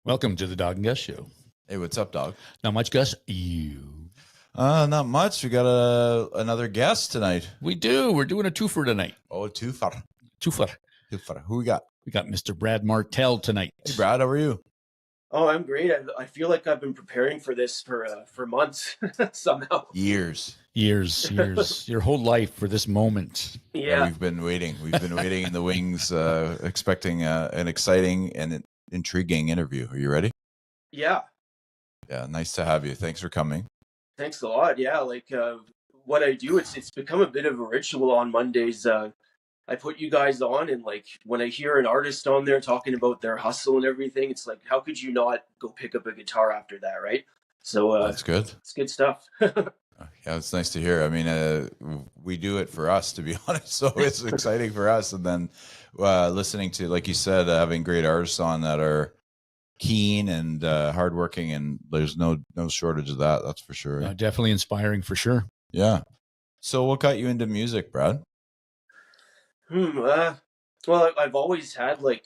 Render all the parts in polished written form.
Welcome to the Dawg and Gus Show. Hey, what's up, dog? Not much, Gus. You. Not much. We got another guest tonight. We do. We're doing a twofer tonight. Oh, twofer. Twofer. Who we got? We got Mr. Brad Martel tonight. Hey, Brad, how are you? Oh, I'm great. I feel like I've been preparing for this for months somehow. Years. Your whole life for this moment. Yeah. We've been waiting. We've been waiting in the wings, expecting an exciting and intriguing interview. Are you ready? Yeah. Yeah, nice to have you. Thanks for coming. Thanks a lot. Yeah, like what I do, it's become a bit of a ritual on Mondays. I put you guys on, and like when I hear an artist on there talking about their hustle and everything, it's like, how could you not go pick up a guitar after that, right? So That's good. It's good stuff. Yeah, it's nice to hear. I mean, we do it for us, to be honest. So it's exciting for us. And then listening to, like you said, having great artists on that are keen and hardworking, and there's no shortage of that. That's for sure. Definitely inspiring for sure. Yeah. So what got you into music, Brad? Well, I've always had like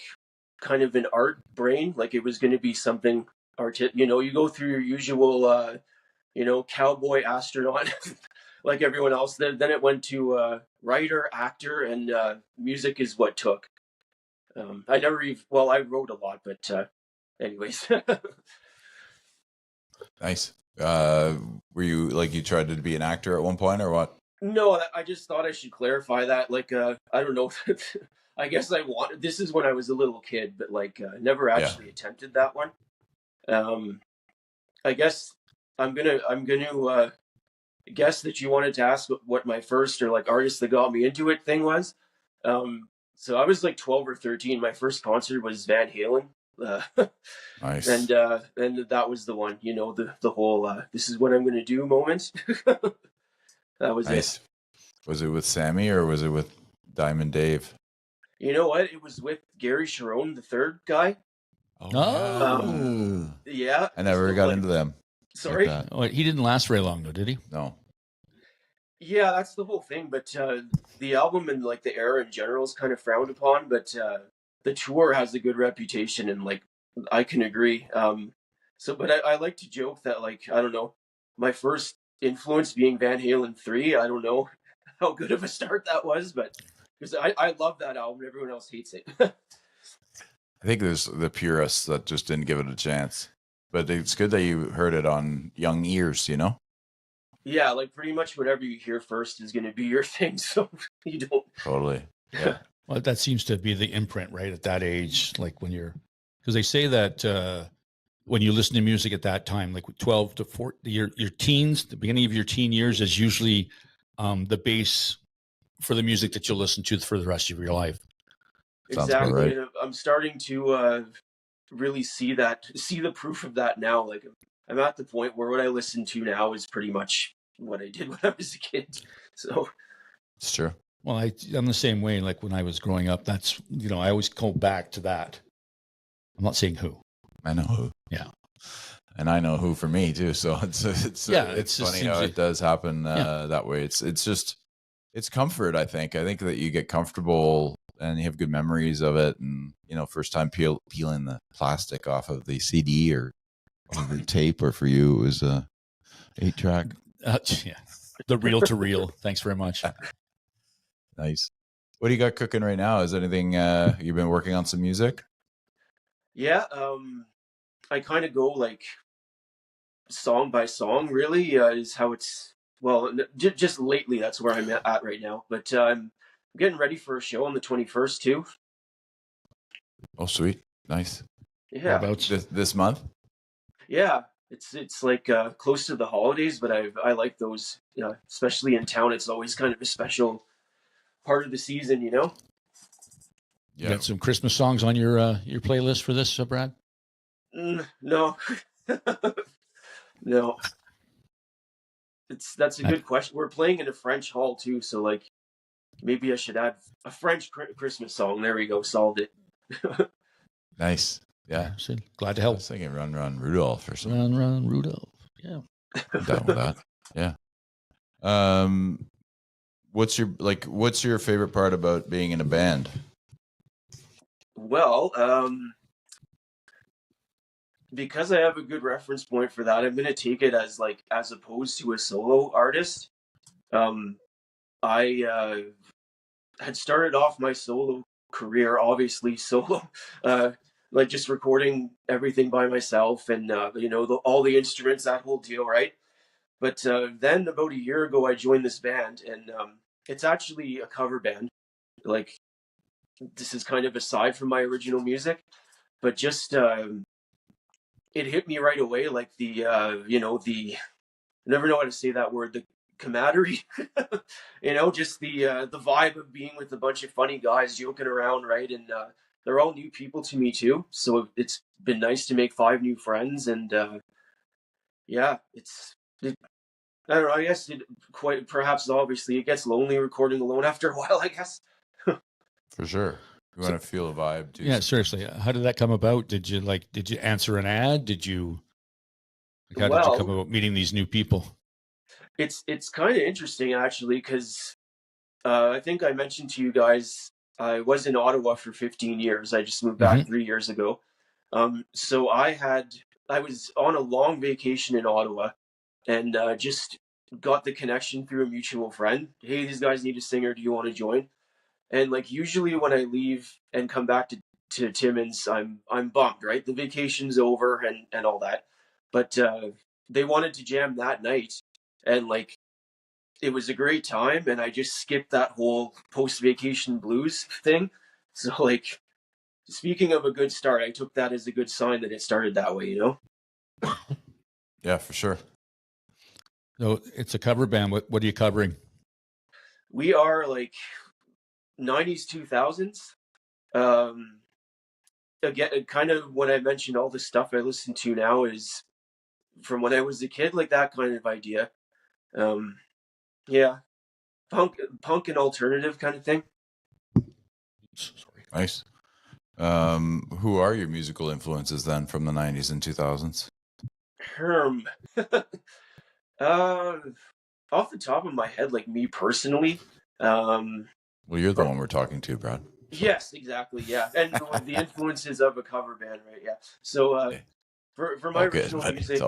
kind of an art brain. Like it was going to be something you go through your usual, cowboy astronaut, like everyone else. Then it went to writer, actor, and music is what took. I wrote a lot, but anyways. Nice. Were you like, you tried to be an actor at one point or what? No, I just thought I should clarify that. Like, I don't know. I guess this is when I was a little kid, but like, never actually attempted that one. I guess I'm gonna guess that you wanted to ask what my first or like artist that got me into it thing was. So I was like 12 or 13. My first concert was Van Halen. Nice. And that was the one, the whole this is what I'm gonna do moment. That was nice. it. Was it with Sammy or was it with Diamond Dave? You know what? It was with Gary Sharon, the third guy. Oh. Yeah. I never got into them. Sorry? Like Oh, he didn't last very long, though, did he? No. Yeah, that's the whole thing. But the album and like the era in general is kind of frowned upon. But the tour has a good reputation, and like I can agree. But I like to joke that, like, I don't know, my first influence being Van Halen 3. I don't know how good of a start that was, but because I love that album, everyone else hates it. I think there's the purists that just didn't give it a chance. But it's good that you heard it on young ears, Yeah, like pretty much whatever you hear first is going to be your thing, so you don't. Totally. Yeah. Well, that seems to be the imprint, right, at that age, like because they say that when you listen to music at that time, like 12 to 14, your teens, the beginning of your teen years is usually the base for the music that you'll listen to for the rest of your life. Exactly. Right. I'm starting to really see the proof of that now. Like I'm at the point where what I listen to now is pretty much what I did when I was a kid. So it's true. Well, I'm the same way. Like when I was growing up, that's, I always go back to that. I'm not saying who. I know who. Yeah. And I know who for me too. So it's funny how it does happen that way. It's comfort. I think that you get comfortable and you have good memories of it. And, first time peeling the plastic off of the CD or the tape, or for you, it was a 8-track. Yeah. The reel to reel. Thanks very much. Nice. What do you got cooking right now? Is anything, you've been working on some music? Yeah. I kind of go like song by song, really, is how it's, well, just lately, that's where I'm at right now. But I'm getting ready for a show on the 21st too. Oh, sweet. Nice. Yeah. How about this month? Yeah. It's like close to the holidays, but I like those, especially in town. It's always kind of a special part of the season, Yeah. You got some Christmas songs on your playlist for this, Brad? No. No. That's a good question. We're playing in a French hall too, so like maybe I should add a French Christmas song. There we go, solved it. Nice. Yeah. Glad to help. I was thinking Run Run Rudolph or something. Run Run Rudolph. Yeah. I'm down with that. Yeah. What's your favorite part about being in a band? Well, because I have a good reference point for that, I'm going to take it as like, as opposed to a solo artist. I had started off my solo career, obviously solo, like just recording everything by myself and, all the instruments, that whole deal, right? But then about a year ago, I joined this band, and it's actually a cover band. Like, this is kind of aside from my original music, but just it hit me right away, like the I never know how to say that word, the camaraderie, just the vibe of being with a bunch of funny guys joking around, right? And they're all new people to me too, so it's been nice to make 5 new friends, and yeah, I don't know. I guess perhaps obviously it gets lonely recording alone after a while, I guess. For sure. You want to feel a vibe too. Yeah, seriously. How did that come about? Did you answer an ad? How did you come about meeting these new people? It's kind of interesting actually, because I think I mentioned to you guys I was in Ottawa for 15 years. I just moved back 3 years ago. So I was on a long vacation in Ottawa, and just got the connection through a mutual friend. Hey, these guys need a singer. Do you want to join? And like usually when I leave and come back to Timmins, I'm bummed, right? The vacation's over and all that. But they wanted to jam that night, and like it was a great time, and I just skipped that whole post-vacation blues thing. So like, speaking of a good start, I took that as a good sign that it started that way, Yeah, for sure. So it's a cover band. What are you covering? We are like 90s, 2000s. Again, kind of when I mentioned all the stuff I listen to now is from when I was a kid, like that kind of idea. Yeah, punk and alternative kind of thing. Sorry. Nice. Who are your musical influences then from the 90s and 2000s? Off the top of my head, like me personally. Well, you're the one we're talking to, Brad. Yes, exactly. Yeah, and the influences of a cover band, right? Yeah. So for my original music,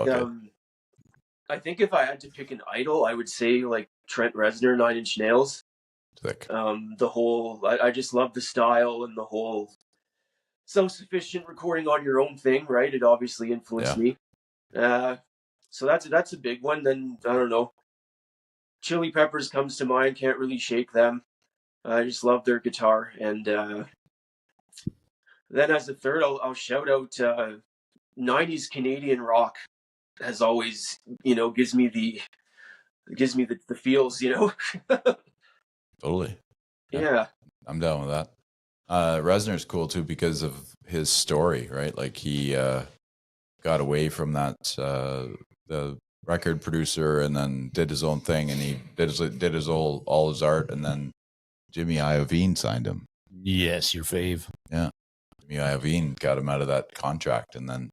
I think if I had to pick an idol, I would say like Trent Reznor, 9 Inch Nails. Sick. The whole, I just love the style and the whole self-sufficient recording on your own thing, right? It obviously influenced me. So that's a big one. Then I don't know, Chili Peppers comes to mind. Can't really shake them. I just love their guitar. And then as a third, I'll shout out 90s Canadian rock. Has always, gives me the feels, Totally. Yeah. I'm down with that. Reznor's cool too because of his story, right? Like he got away from that the record producer and then did his own thing, and he did his all his art, and then Jimmy Iovine signed him. Yes, your fave. Yeah, Jimmy Iovine got him out of that contract, and then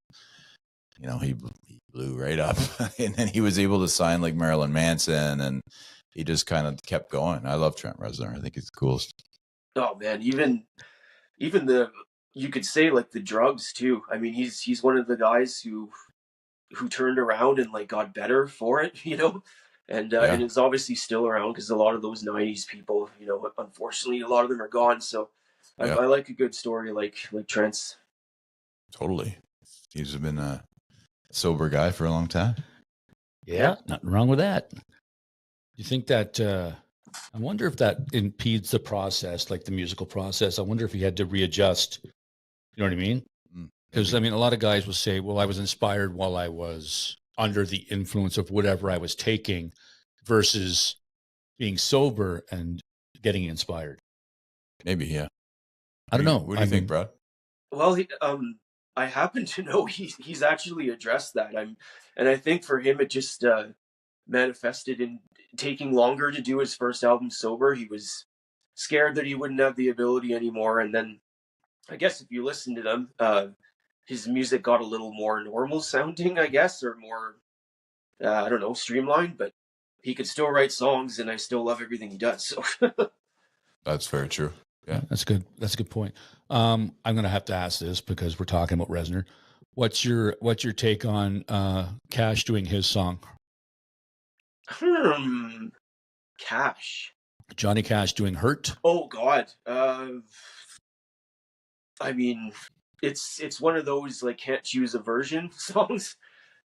he blew right up, and then he was able to sign like Marilyn Manson, and he just kind of kept going. I love Trent Reznor. I think he's the coolest. Oh man, even you could say like the drugs too. I mean, he's one of the guys who turned around and like got better for it, and it's obviously still around because a lot of those 90s people, unfortunately a lot of them are gone. So I like a good story like Trent's. Totally. He's been a sober guy for a long time. Yeah, nothing wrong with that. You think that I wonder if that impedes the process, like the musical process. I wonder if he had to readjust. You know what I mean? Because, a lot of guys will say, well, I was inspired while I was under the influence of whatever I was taking versus being sober and getting inspired. Maybe, yeah. I don't know. What do you think, Brad? Well, I happen to know he's actually addressed that. And I think for him, it just manifested in taking longer to do his first album sober. He was scared that he wouldn't have the ability anymore. And then I guess if you listen to them, his music got a little more normal sounding, I guess, or more, I don't know, streamlined, but he could still write songs, and I still love everything he does. So that's very true. Yeah, that's good. That's a good point. I'm going to have to ask this because we're talking about Reznor. What's your take on Cash doing his song? Cash. Johnny Cash doing Hurt? Oh God. I mean, it's one of those like can't choose a version songs,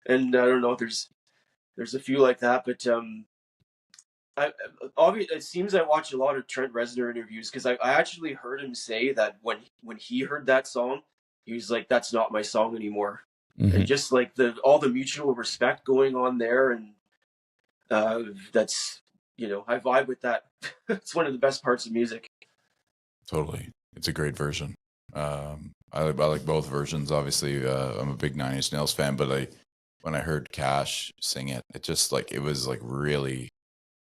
and I don't know. There's a few like that, but obviously it seems I watch a lot of Trent Reznor interviews because I actually heard him say that when he heard that song, he was like, "That's not my song anymore," and just like all the mutual respect going on there, and that's I vibe with that. It's one of the best parts of music. Totally, it's a great version. I like both versions. Obviously, I'm a big Nine Inch Nails fan, but when I heard Cash sing it, it just like it was like really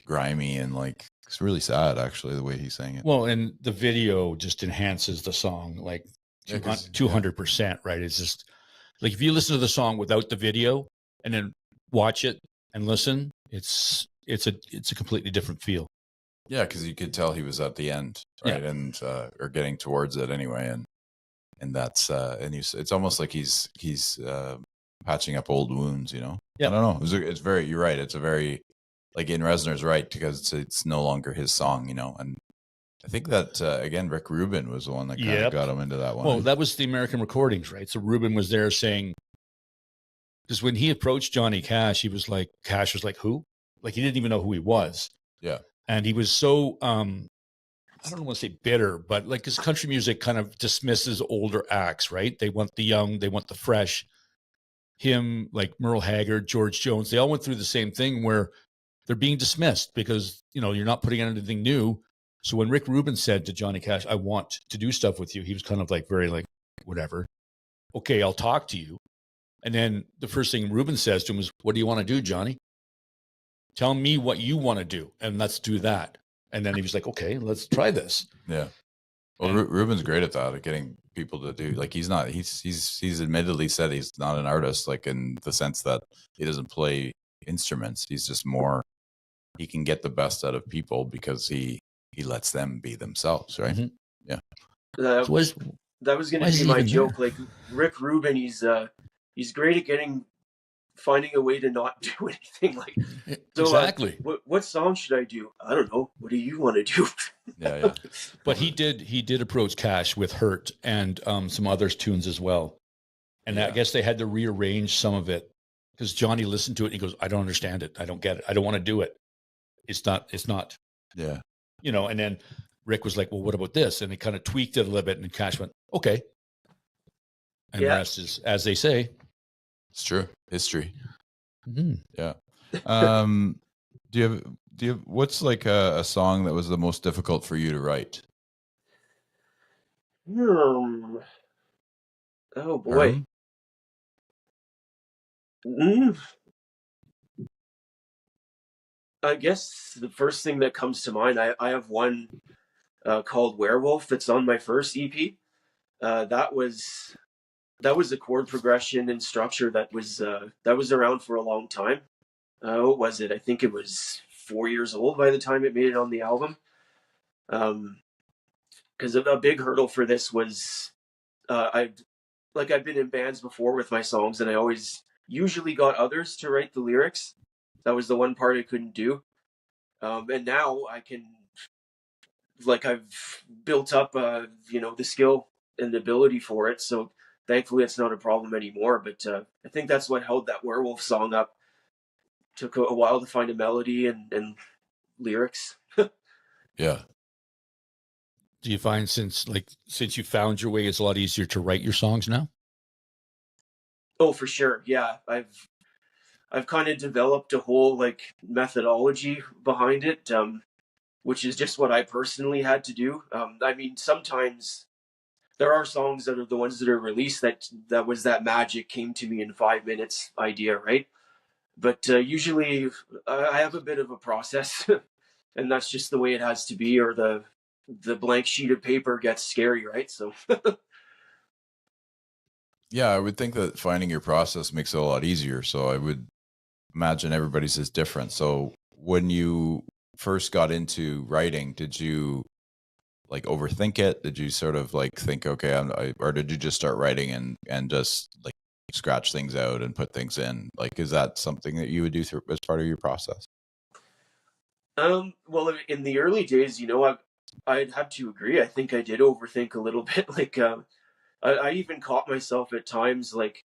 grimy and like it's really sad actually the way he sang it. Well, and the video just enhances the song like 200%, right? It's just like if you listen to the song without the video and then watch it and listen, it's a completely different feel. Yeah, because you could tell he was at the end, right, and or getting towards it anyway, and that's and it's almost like he's patching up old wounds, I don't know. It's very. You're right. It's a very like in Reznor's right because it's no longer his song, and I think that again Rick Rubin was the one that kind of got him into that one. Well, that was the American recordings, right? So Rubin was there saying, because when he approached Johnny Cash, Cash was like, who? Like he didn't even know who he was. Yeah. And he was so, I don't want to say bitter, but like his country music kind of dismisses older acts, right? They want the young, they want the fresh. Him, like Merle Haggard, George Jones, they all went through the same thing where they're being dismissed because, you're not putting out anything new. So when Rick Rubin said to Johnny Cash, I want to do stuff with you, he was kind of like very like, whatever. Okay, I'll talk to you. And then the first thing Rubin says to him is, what do you want to do, Johnny? Tell me what you want to do, and let's do that. And then he was like, okay, let's try this. Yeah. Well, Rubin's great at that, at getting people to do, like, he's admittedly said he's not an artist, like in the sense that he doesn't play instruments. He's just more, he can get the best out of people because he lets them be themselves, right? Mm-hmm. Yeah. That was going to be my joke. Like Rick Rubin, he's great at finding a way to not do anything. Like, so, exactly. What song should I do? I don't know. What do you want to do? Yeah. But he did approach Cash with Hurt and some other tunes as well. And I guess they had to rearrange some of it because Johnny listened to it and he goes, I don't understand it. I don't get it. I don't want to do it. It's not. Yeah. And then Rick was like, well, what about this? And he kind of tweaked it a little bit and Cash went, okay. And the rest is, as they say. It's true. History. Mm-hmm. Yeah. Do you have what's like a song that was the most difficult for you to write? Oh boy. I guess the first thing that comes to mind, I have one called Werewolf that's on my first EP. That was a chord progression and structure that was around for a long time. What was it? I think it was 4 years old by the time it made it on the album. Because a big hurdle for this was I've been in bands before with my songs, and I always usually got others to write the lyrics. That was the one part I couldn't do. And now I can, I've built up, the skill and the ability for it. So thankfully it's not a problem anymore. But I think that's what held that Werewolf song up. Took a while to find a melody and lyrics. Yeah. Do you find since you found your way, it's a lot easier to write your songs now? Oh, for sure. Yeah. I've kind of developed a whole methodology behind it, which is just what I personally had to do. I mean, sometimes there are songs that are the ones that are released that was that magic came to me in 5 minutes idea, right? But usually I have a bit of a process, and that's just the way it has to be, or the blank sheet of paper gets scary, right? So. Yeah, I would think that finding your process makes it a lot easier. So I would imagine everybody's is different. So when you first got into writing, did you overthink it? Did you sort of think, okay, or did you just start writing and just scratch things out and put things in? Like, is that something that you would do through as part of your process? Well, in the early days, I'd have to agree. I think I did overthink a little bit. Like, I even caught myself at times like,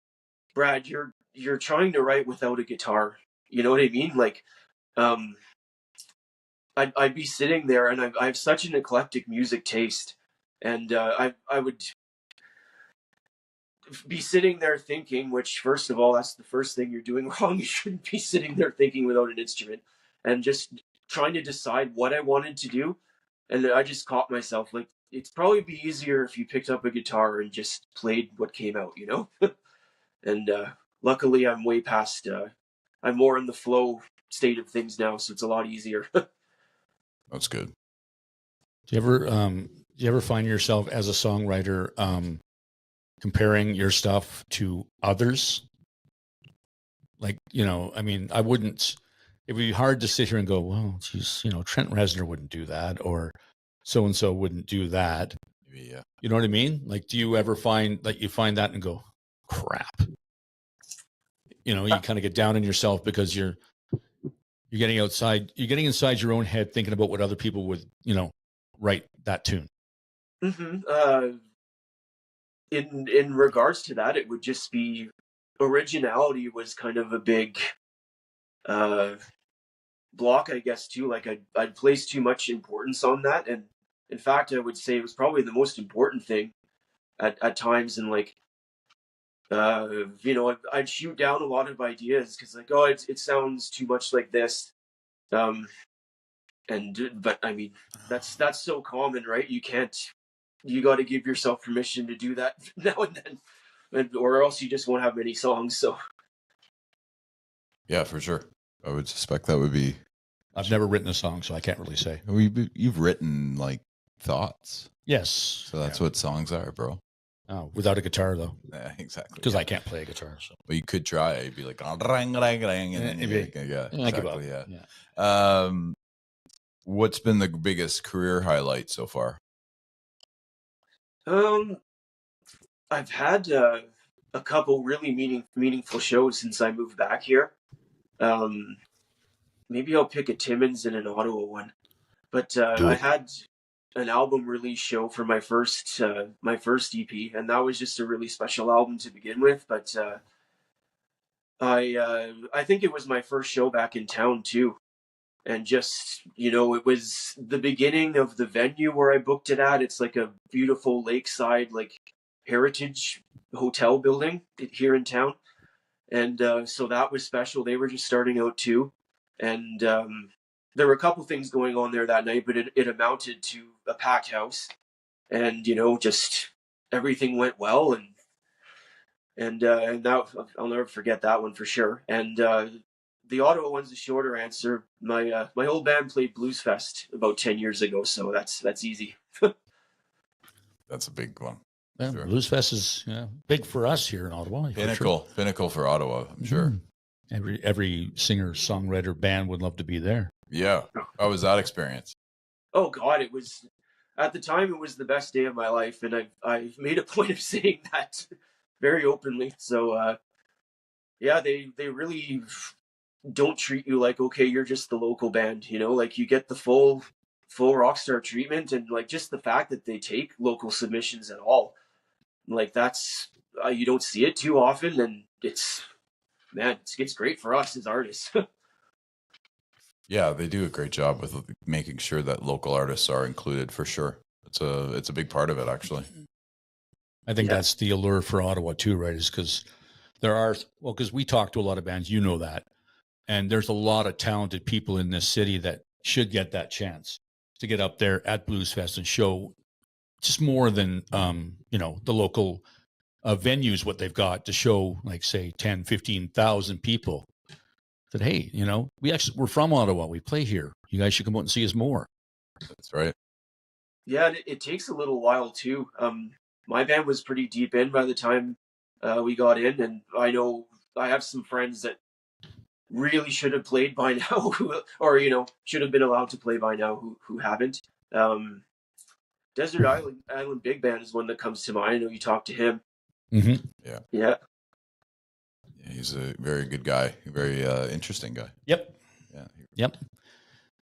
Brad, you're trying to write without a guitar. You know what I mean? Like, I'd be sitting there, and I have such an eclectic music taste, and I would be sitting there thinking, which, first of all, that's the first thing you're doing wrong. You shouldn't be sitting there thinking without an instrument, and just trying to decide what I wanted to do. And I just caught myself like, it's probably be easier if you picked up a guitar and just played what came out, And luckily, I'm way past. I'm more in the flow state of things now, so it's a lot easier. That's good. Do you ever find yourself as a songwriter comparing your stuff to others? Like, I mean, I wouldn't. It would be hard to sit here and go, well, geez, Trent Reznor wouldn't do that, or so and so wouldn't do that. Yeah. You know what I mean? Like, do you ever find you find that and go, crap? You kind of get down on yourself because you're getting inside your own head, thinking about what other people would, write that tune. Mm-hmm. In regards to that, it would just be originality was kind of a big block, I guess, too. Like, I'd place too much importance on that, and in fact, I would say it was probably the most important thing at times. And like, I'd shoot down a lot of ideas because, like, oh, it sounds too much like this. But I mean, that's so common, right? You got to give yourself permission to do that now and then, or else you just won't have many songs. So, yeah, for sure. I would suspect that would be. I've never written a song, so I can't really say. You've written like thoughts. Yes. So that's what songs are, bro. Oh, without a guitar though. Yeah, exactly. Because I can't play a guitar. So. Well, you could try. You'd be like, and then exactly. Yeah. What's been the biggest career highlight so far? I've had a couple really meaningful shows since I moved back here. Maybe I'll pick a Timmins and an Ottawa one. But I had an album release show for my first EP, and that was just a really special album to begin with. But I think it was my first show back in town too. And just, it was the beginning of the venue where I booked it at. It's like a beautiful lakeside, like, heritage hotel building here in town. And so that was special. They were just starting out too. And there were a couple things going on there that night, but it amounted to a packed house. And, just everything went well. And that, I'll never forget that one for sure. And the Ottawa one's a shorter answer. My old band played Blues Fest about 10 years ago, so that's easy. That's a big one. Yeah, sure. Blues Fest is big for us here in Ottawa. Pinnacle for Ottawa, I'm sure. Every singer, songwriter, band would love to be there. Yeah. How was that experience? Oh God, it was, at the time, it was the best day of my life, and I've made a point of saying that very openly. So they really don't treat you like, okay, you're just the local band, like you get the full rock star treatment. And like, just the fact that they take local submissions at all, like, that's you don't see it too often, and it's great for us as artists. Yeah, they do a great job with making sure that local artists are included, for sure. It's a big part of it, actually. I think that's the allure for Ottawa too, right? Is because because we talk to a lot of bands, that. And there's a lot of talented people in this city that should get that chance to get up there at Blues Fest and show just more than, the local venues, what they've got to show, like, say, 10, 15,000 people that, hey, we're from Ottawa. We play here. You guys should come out and see us more. That's right. Yeah, it takes a little while too. My band was pretty deep in by the time we got in, and I know I have some friends that really should have played by now, or should have been allowed to play by now, who haven't. Desert Island Big Band is one that comes to mind. I know you talked to him. Mm-hmm. Yeah. He's a very good guy, very interesting guy. Yep. Yeah. Yep.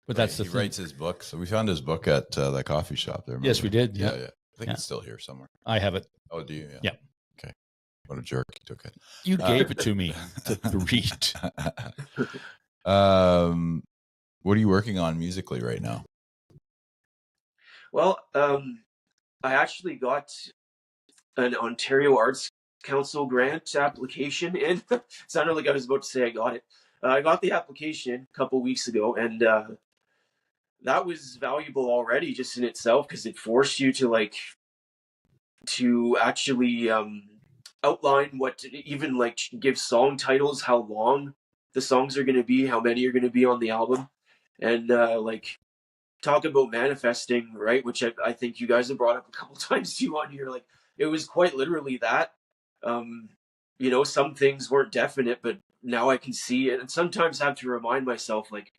But that's the he thing. writes his book. So we found his book at that coffee shop there. Yes, we did. Yeah. Yeah. I think it's still here somewhere. I have it. Oh, do you? Yeah. Okay. What a jerk. He took it. You gave it to me to read. What are you working on musically right now? Well, I actually got an Ontario Arts Council grant application in. It sounded like I was about to say I got it. I got the application a couple weeks ago, and that was valuable already just in itself, because it forced you to actually outline what, even like give song titles, how long the songs are going to be, how many are going to be on the album, and like talk about manifesting, right? Which I think you guys have brought up a couple times too on here. Like, it was quite literally that. Some things weren't definite, but now I can see it, and sometimes have to remind myself, like,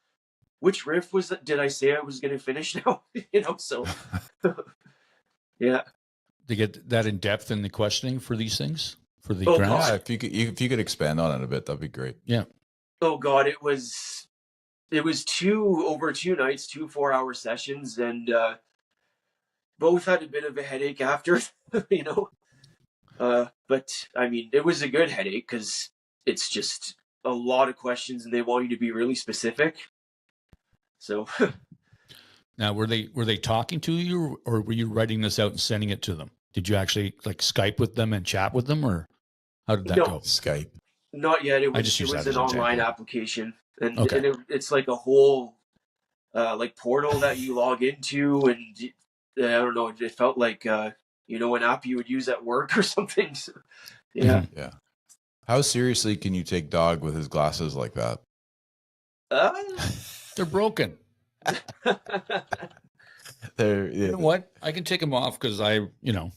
which riff was that? Did I say I was going to finish now? So yeah. To get that in depth in the questioning for these things, for the grants. Yeah, if you could expand on it a bit, that'd be great. Yeah. Oh God, it was over 2 nights, 2 4-hour sessions, and both had a bit of a headache after, but I mean, it was a good headache because it's just a lot of questions and they want you to be really specific. So now, were they talking to you, or were you writing this out and sending it to them? Did you actually like Skype with them and chat with them, or how did that go? Skype. Not yet. It was an online application, and it's like a whole like portal that you log into, and I don't know. It felt like an app you would use at work or something. So, yeah. Mm-hmm. Yeah. How seriously can you take Dawg with his glasses like that? They're broken. You know what? I can take them off because No,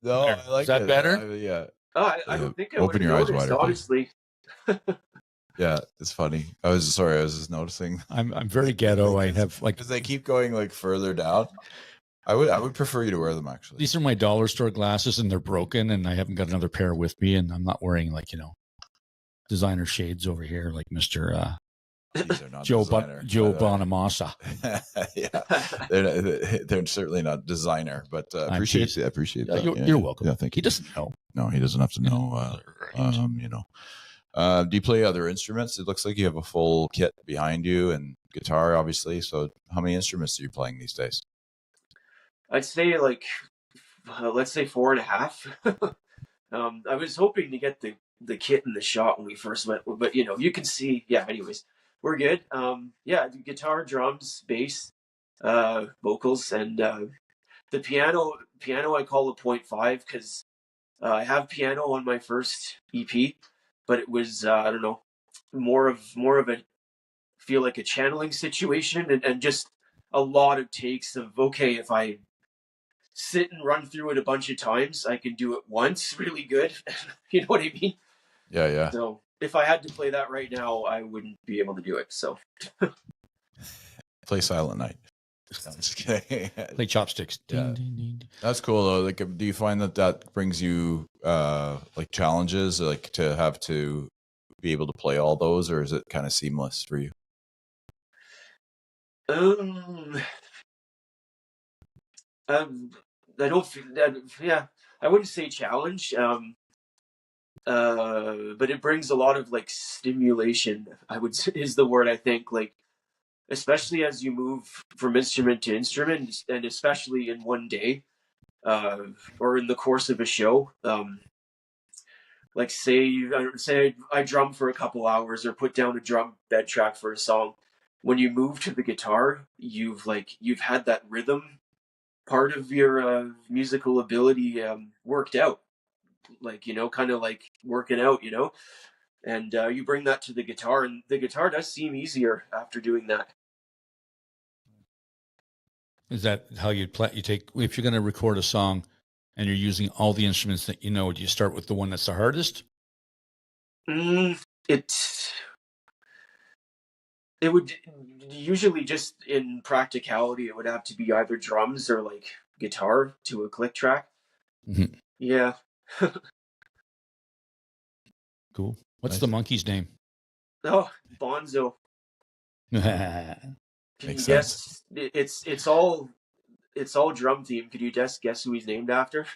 I like Is that it. better? Yeah. I don't think I would open have your eyes noticed, wider, honestly. Yeah, it's funny. I was just noticing. I'm very ghetto. I have because they keep going like further down. I would prefer you to wear them, actually. These are my dollar store glasses, and they're broken, and I haven't got another pair with me, and I'm not wearing designer shades over here like Mr. Joe Bonamassa. Yeah, they're certainly not designer, but I appreciate that. You're welcome. Yeah, thank you. He doesn't know. No, he doesn't have to know. Do you play other instruments? It looks like you have a full kit behind you and guitar, obviously. So how many instruments are you playing these days? I'd say let's say 4.5. I was hoping to get the kit in the shot when we first went, but you can see. Yeah. Anyways, we're good. Guitar, drums, bass, vocals, and the piano. I call a 0.5 because I have piano on my first EP, but it was I don't know, more of a feel like a channeling situation, and just a lot of takes of, okay, if I sit and run through it a bunch of times, I can do it once really good. You know what I mean? Yeah. So if I had to play that right now, I wouldn't be able to do it. So play Silent Night. I'm just kidding. Play chopsticks. Yeah. That's cool though. Like, do you find that brings you challenges, like to have to be able to play all those, or is it kind of seamless for you? I don't feel that. Yeah, I wouldn't say challenge. But it brings a lot of stimulation. I would say is the word, I think. Especially as you move from instrument to instrument, and especially in one day, or in the course of a show. Say I drum for a couple hours or put down a drum bed track for a song. When you move to the guitar, you've had that rhythm part of your musical ability worked out, kind of like working out, and you bring that to the guitar, and the guitar does seem easier after doing that. Is that how you play? You take, if you're going to record a song and you're using all the instruments that do you start with the one that's the hardest? It would usually, just in practicality, it would have to be either drums or guitar to a click track. Mm-hmm. Yeah. Cool. What's the monkey's name? Oh, Bonzo. Can you guess? It's all drum theme. Could you guess who he's named after?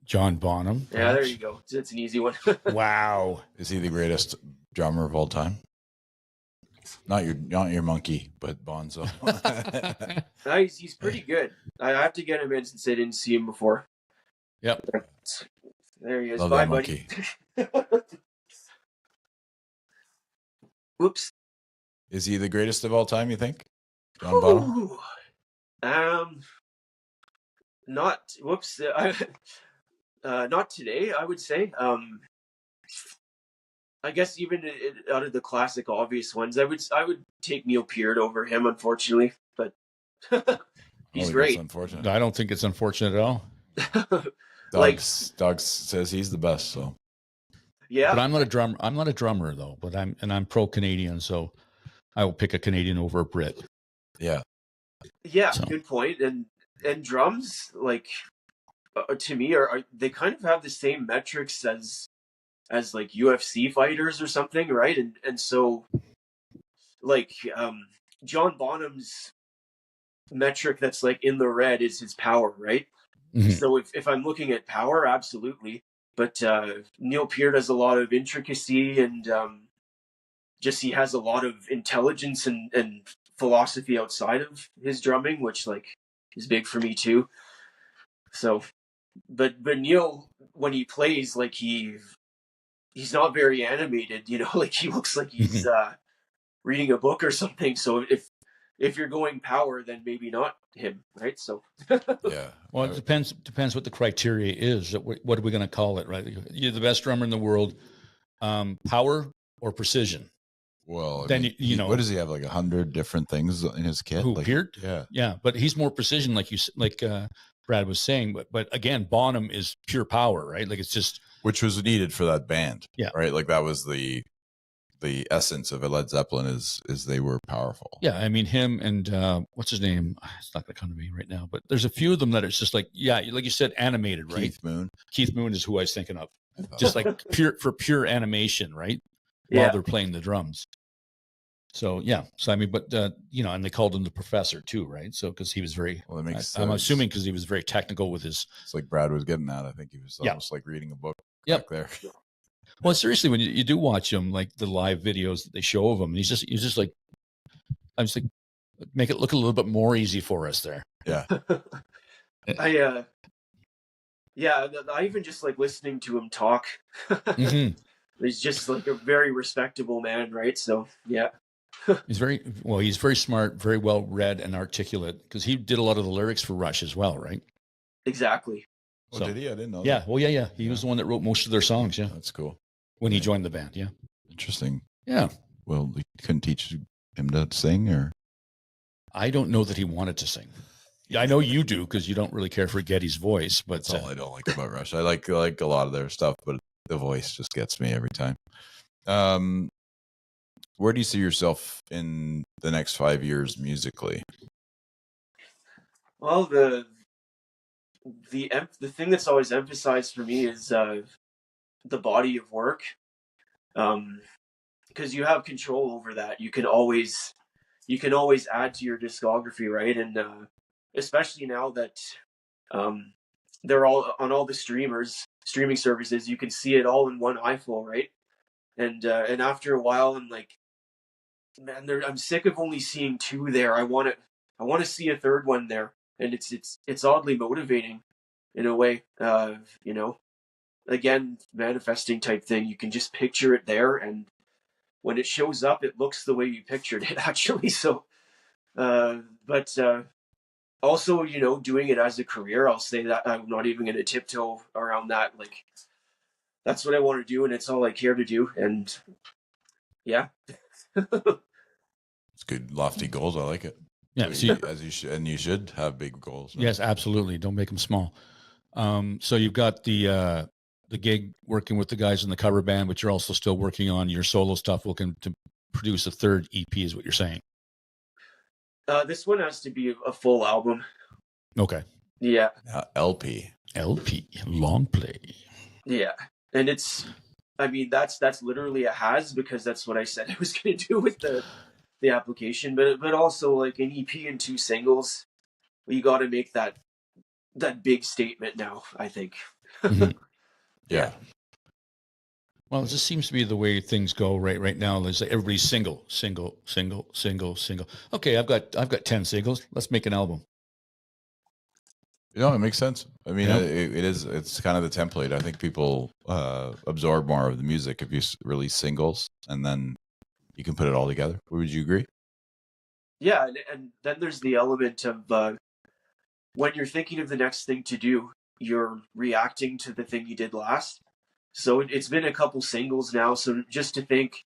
John Bonham. Perhaps? Yeah, there you go. It's an easy one. Wow. Is he the greatest drummer of all time? Not your monkey, but Bonzo. He's pretty good. I have to get him in since I didn't see him before. Yep. There he is. Love Bye, that buddy. monkey. Whoops. Is he the greatest of all time, you think? John Bonham? Not today, I would say. I guess even out of the classic obvious ones, I would take Neil Peart over him, unfortunately, but he's great. Unfortunate. I don't think it's unfortunate at all. Dawg says he's the best, so. Yeah. But I'm not a drummer though, but I'm pro-Canadian, so I will pick a Canadian over a Brit. Yeah. Yeah, so. Good point. And drums, like, to me, are they kind of have the same metrics as like UFC fighters or something, right? And so, like, John Bonham's metric that's like in the red is his power, right? Mm-hmm. So if I'm looking at power, absolutely. But Neil Peart has a lot of intricacy and just he has a lot of intelligence and philosophy outside of his drumming, which like is big for me too. So, but Neil, when he plays, like he's not very animated, you know, like he looks like he's reading a book or something. So if you're going power, then maybe not him, right? So yeah. Well, it depends what the criteria is. What are we going to call it, right? You're the best drummer in the world, power or precision. Well, then you know, what does he have? Like 100 different things in his kit. Who, like, Peart? Yeah. But he's more precision, like Brad was saying. But again, Bonham is pure power, right? Like it's just which was needed for that band. Yeah. Right. Like that was the essence of a Led Zeppelin is they were powerful. Yeah. I mean, him and what's his name? It's not going to come to me right now, but there's a few of them that it's just like, yeah, like you said, animated, right? Keith Moon is who I was thinking of. Just like pure animation, right? While they're playing the drums. So, yeah. So, I mean, but, you know, and they called him the professor too, right? So, because he was very, well, that makes I'm assuming because he was very technical with his. It's like Brad was getting at. I think he was almost like reading a book back there. Well, seriously, when you do watch him, like the live videos that they show of him, he's just like, I'm just like, make it look a little bit more easy for us there. Yeah. I even just like listening to him talk. He's just like a very respectable man, right? So, yeah. He's very smart, very well read and articulate because he did a lot of the lyrics for Rush as well, right? Exactly. Oh, did he? I didn't know. Yeah. That. Well, yeah. He was the one that wrote most of their songs. Yeah. That's cool. When he joined the band. Yeah. Interesting. Yeah. Well, they couldn't teach him to sing, or? I don't know that he wanted to sing. Yeah, I know you do because you don't really care for Geddy's voice, but that's all I don't like about Rush. I like a lot of their stuff, but the voice just gets me every time. Where do you see yourself in the next 5 years musically? Well, the thing that's always emphasized for me is the body of work, because you have control over that. You can always add to your discography, right? And especially now that they're all on all the streaming services, you can see it all in one iPhone, right? And after a while, I'm like, man, I'm sick of only seeing two there. I want to see a third one there, and it's oddly motivating in a way. You know, again, manifesting type thing. You can just picture it there, and when it shows up, it looks the way you pictured it actually. So, but also, you know, doing it as a career, I'll say that I'm not even going to tiptoe around that. Like, that's what I want to do, and it's all I care to do. And yeah. It's good, lofty goals. I like it. Yeah, so you should have big goals. Right? Yes, absolutely. Don't make them small. So you've got the gig working with the guys in the cover band, but you're also still working on your solo stuff, looking to produce a third EP, is what you're saying. This one has to be a full album. Okay. Yeah. LP, long play. Yeah, and it's I mean, that's literally a has, because that's what I said I was going to do with the application. But also like an EP and 2 singles, you got to make that big statement now, I think. Mm-hmm. Yeah. Well, it just seems to be the way things go right now. There's like everybody's single. Okay, I've got 10 singles. Let's make an album. You know, it makes sense. I mean, it's kind of the template. I think people absorb more of the music if you release singles, and then you can put it all together. Would you agree? Yeah, and then there's the element of when you're thinking of the next thing to do, you're reacting to the thing you did last. So it's been a couple singles now, so just to think,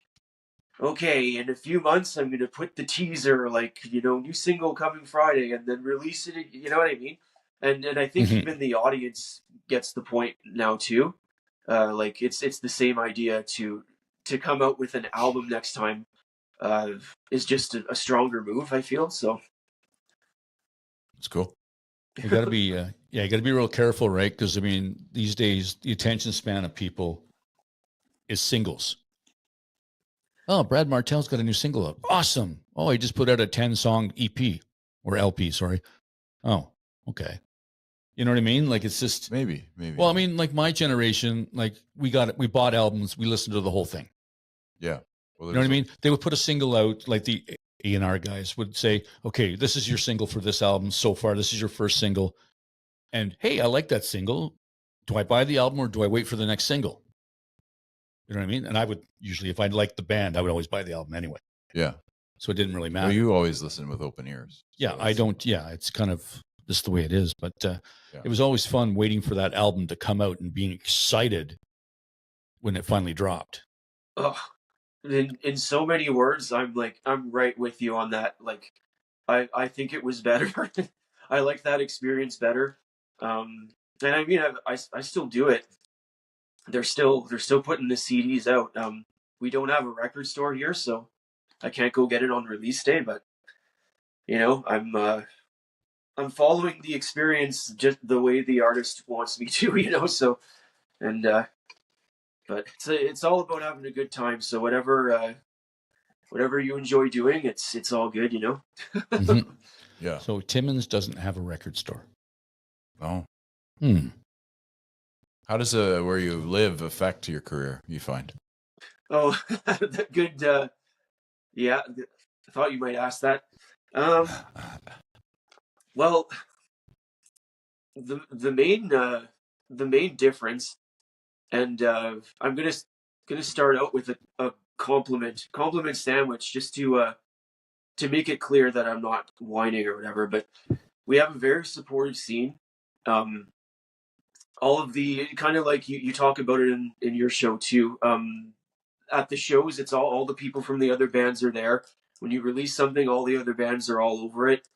okay, in a few months I'm going to put the teaser, like, new single coming Friday, and then release it, you know what I mean? And I think even the audience gets the point now too. Like it's the same idea to come out with an album next time is just a stronger move, I feel. So it's cool. You got to be, you got to be real careful, right? Because I mean, these days the attention span of people is singles. Oh, Brad Martel's got a new single up. Awesome. Oh, he just put out a 10-song EP or LP. Sorry. Oh, okay. You know what I mean? Like it's just maybe. Well, I mean, like my generation, like we bought albums, we listened to the whole thing. Yeah. Well, you know what I mean? They would put a single out, like the A&R guys would say, okay, this is your single for this album so far. This is your first single. And hey, I like that single. Do I buy the album or do I wait for the next single? You know what I mean? And I would usually, if I liked the band, I would always buy the album anyway. Yeah. So it didn't really matter. Well, you always listen with open ears. Yeah, so I don't. Yeah, it's kind of just the way it is. But it was always fun waiting for that album to come out and being excited when it finally dropped. Oh, in so many words, I'm right with you on that. Like, I think it was better. I like that experience better. And I mean, I still do it. They're still putting the CDs out. We don't have a record store here, so I can't go get it on release day. But I'm following the experience just the way the artist wants me to. So, and but it's all about having a good time. So whatever you enjoy doing, it's all good. Mm-hmm. Yeah. So Timmins doesn't have a record store. Oh. How does where you live affect your career, you find? Oh, good. Yeah, I thought you might ask that. Well, the main difference, and I'm gonna start out with a compliment sandwich, just to make it clear that I'm not whining or whatever. But we have a very supportive scene. All of the kind of like you talk about it in your show too. At the shows, it's all the people from the other bands are there. When you release something, all the other bands are all over it.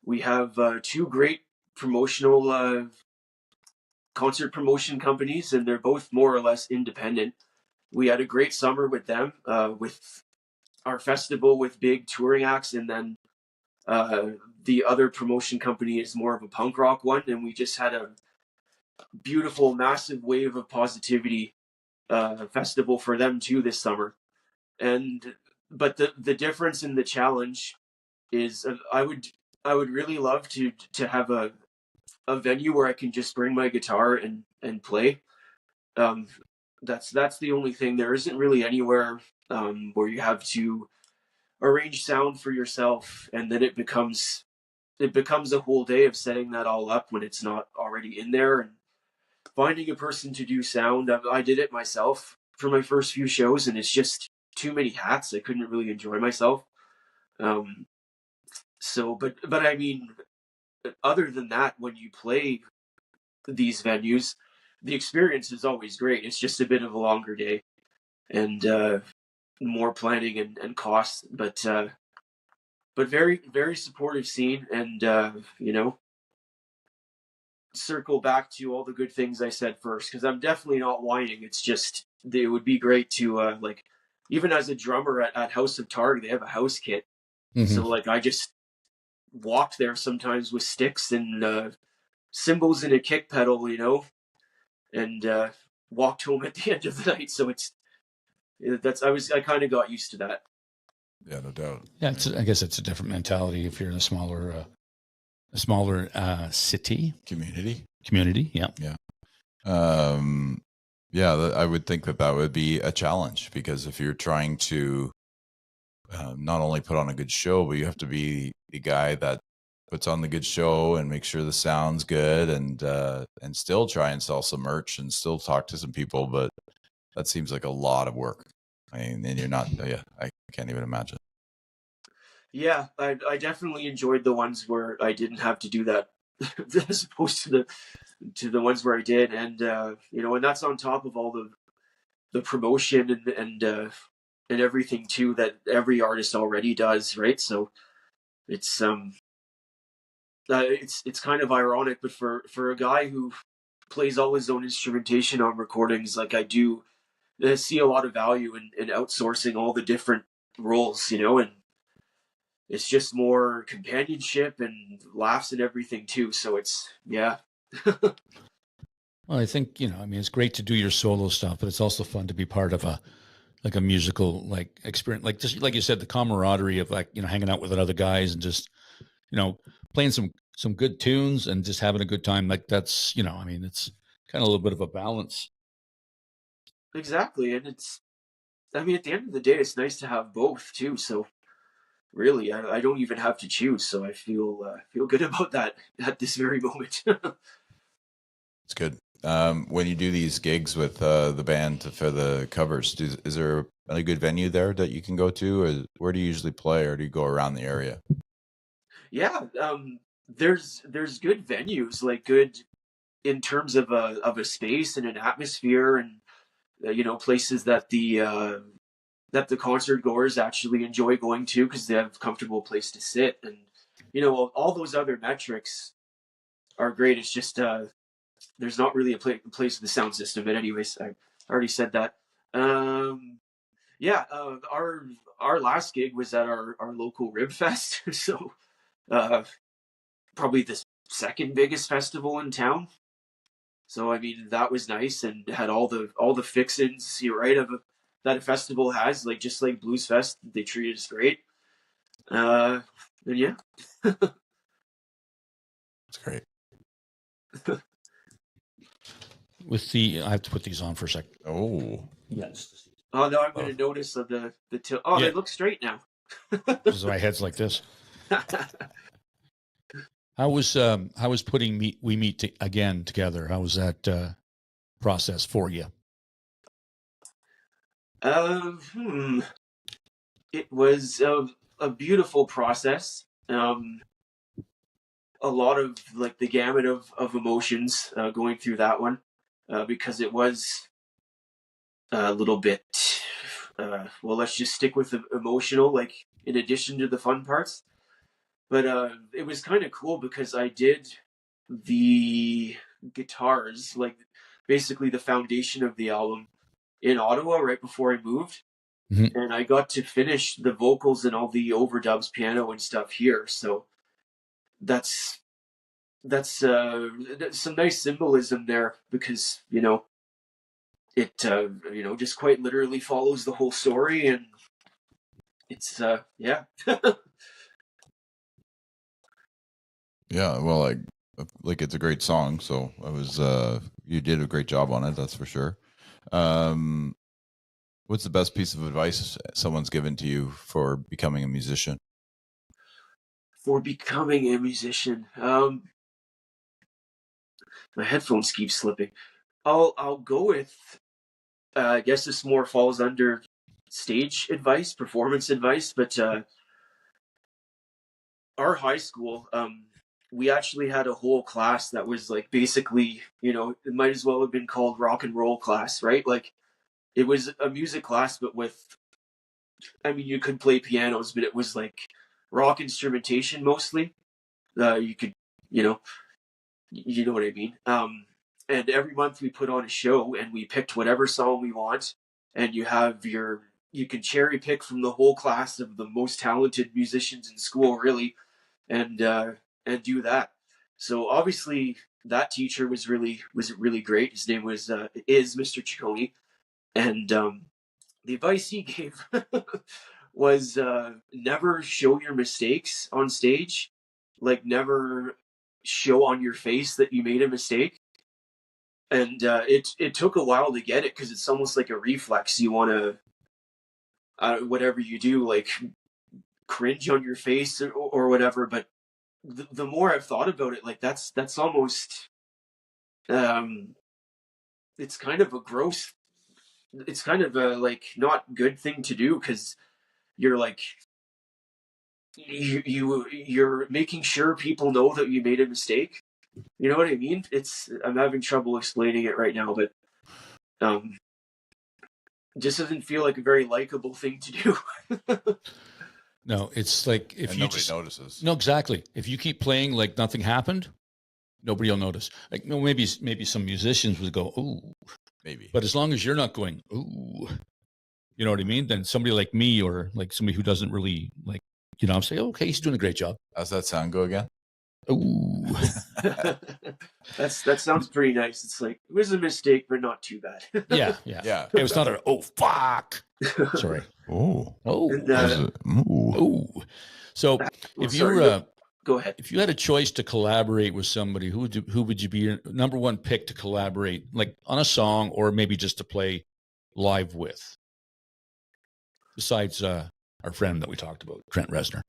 We have 2 great promotional concert promotion companies, and they're both more or less independent. We had a great summer with them, with our festival with big touring acts, and then the other promotion company is more of a punk rock one, and we just had a beautiful, massive wave of positivity festival for them too this summer. But the difference in the challenge is I would really love to have a venue where I can just bring my guitar and play. That's the only thing. There isn't really anywhere where you have to arrange sound for yourself, and then it becomes a whole day of setting that all up when it's not already in there, and finding a person to do sound. I did it myself for my first few shows, and it's just too many hats. I couldn't really enjoy myself. So, but I mean, other than that, when you play these venues, the experience is always great. It's just a bit of a longer day and more planning and costs, but very, very supportive scene. And circle back to all the good things I said first, because I'm definitely not whining. It's just it would be great to like, even as a drummer at House of Targ, they have a house kit. Mm-hmm. So like I just walked there sometimes with sticks and cymbals and a kick pedal, and walked home at the end of the night. So I kind of got used to that. Yeah, no doubt. Yeah, I guess it's a different mentality if you're in a smaller city community. Yeah. Yeah. Yeah, I would think that would be a challenge, because if you're trying to not only put on a good show, but you have to be the guy that puts on the good show and make sure the sound's good, and still try and sell some merch and still talk to some people. But that seems like a lot of work. I mean, and you're not. Yeah, I can't even imagine. Yeah, I definitely enjoyed the ones where I didn't have to do that, as opposed to the ones where I did, and and that's on top of all the promotion and everything too that every artist already does, right? So it's kind of ironic, but for a guy who plays all his own instrumentation on recordings, like I do, see a lot of value in outsourcing all the different roles, and it's just more companionship and laughs and everything too. So it's, yeah. Well, I think, it's great to do your solo stuff, but it's also fun to be part of a musical experience, just like you said, the camaraderie of hanging out with other guys and just playing some good tunes and just having a good time. Like that's it's kind of a little bit of a balance. Exactly, and at the end of the day, it's nice to have both too. So really, I don't even have to choose. So I feel good about that at this very moment. It's good. When you do these gigs with the band for the covers, is there a good venue there that you can go to, or where do you usually play, or do you go around the area? Yeah, there's good venues, like good in terms of a space and an atmosphere, and places that the concert goers actually enjoy going to because they have a comfortable place to sit, and all those other metrics are great. It's just there's not really a place with the sound system. But anyways, I already said that. Yeah, our last gig was at our local Rib Fest, so probably the second biggest festival in town. So I mean that was nice and had all the fixins, right, that a festival has, like just like Blues Fest. They treated us great. And yeah. That's great. I have to put these on for a second. Oh. Yes. Oh no, I'm going to notice of the tilt. Oh, yeah. They look straight now. Because my head's like this. How was putting We Meet Again together? How was that process for you? It was a beautiful process. A lot of like the gamut of emotions going through that one, because it was a little bit. Well, let's just stick with the emotional, like in addition to the fun parts. But it was kind of cool because I did the guitars, like basically the foundation of the album, in Ottawa right before I moved. Mm-hmm. And I got to finish the vocals and all the overdubs, piano and stuff here. So that's some nice symbolism there, because it just quite literally follows the whole story, and it's yeah. Yeah, well, like it's a great song, so you did a great job on it, that's for sure. What's the best piece of advice someone's given to you for becoming a musician? For becoming a musician, my headphones keep slipping. I'll go with I guess this more falls under stage advice, performance advice, but our high school, we actually had a whole class that was like basically, it might as well have been called rock and roll class, right? Like it was a music class, but you could play pianos, but it was like rock instrumentation mostly. You could, you know what I mean? And every month we put on a show and we picked whatever song we want, and you can cherry pick from the whole class of the most talented musicians in school, really, and do that. So obviously that teacher was really great. His name is Mr. Ciccone, and the advice he gave was never show your mistakes on stage, like never show on your face that you made a mistake. And it took a while to get it, because it's almost like a reflex. You want to, whatever you do, like cringe on your face or whatever. But the more I've thought about it, like that's almost, it's kind of a gross, it's kind of a like not good thing to do, because you're like, you're making sure people know that you made a mistake. You know what I mean? I'm having trouble explaining it right now, but just doesn't feel like a very likable thing to do. No, it's like if you nobody notices. No, exactly. If you keep playing like nothing happened, nobody will notice. Like, no, maybe some musicians would go, "Ooh," maybe. But as long as you're not going, "Ooh," you know what I mean? Then somebody like me, or like somebody who doesn't really like, I'm saying, "Okay, he's doing a great job." How's that sound go again? Ooh. That sounds pretty nice. It's like, it was a mistake, but not too bad. Yeah. It was not a, oh, fuck. Sorry. Oh. So go ahead. If you had a choice to collaborate with somebody, who would you be your number one pick to collaborate, like on a song, or maybe just to play live with? Besides our friend that we talked about, Trent Reznor.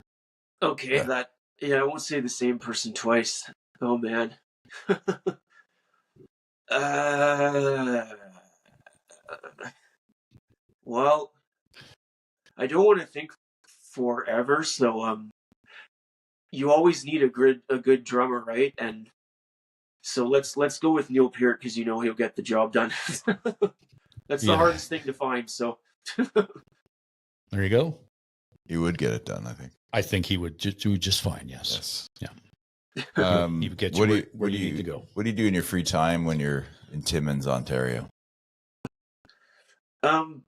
Okay, I won't say the same person twice. Oh man. Well, I don't want to think forever, so you always need a good drummer, right? And so let's go with Neil Peart, because he'll get the job done. That's the hardest thing to find. So there you go. He would get it done, I think. I think he would do just fine. Yes. Yeah. He would get you where you need to go. What do you do in your free time when you're in Timmins, Ontario? I'm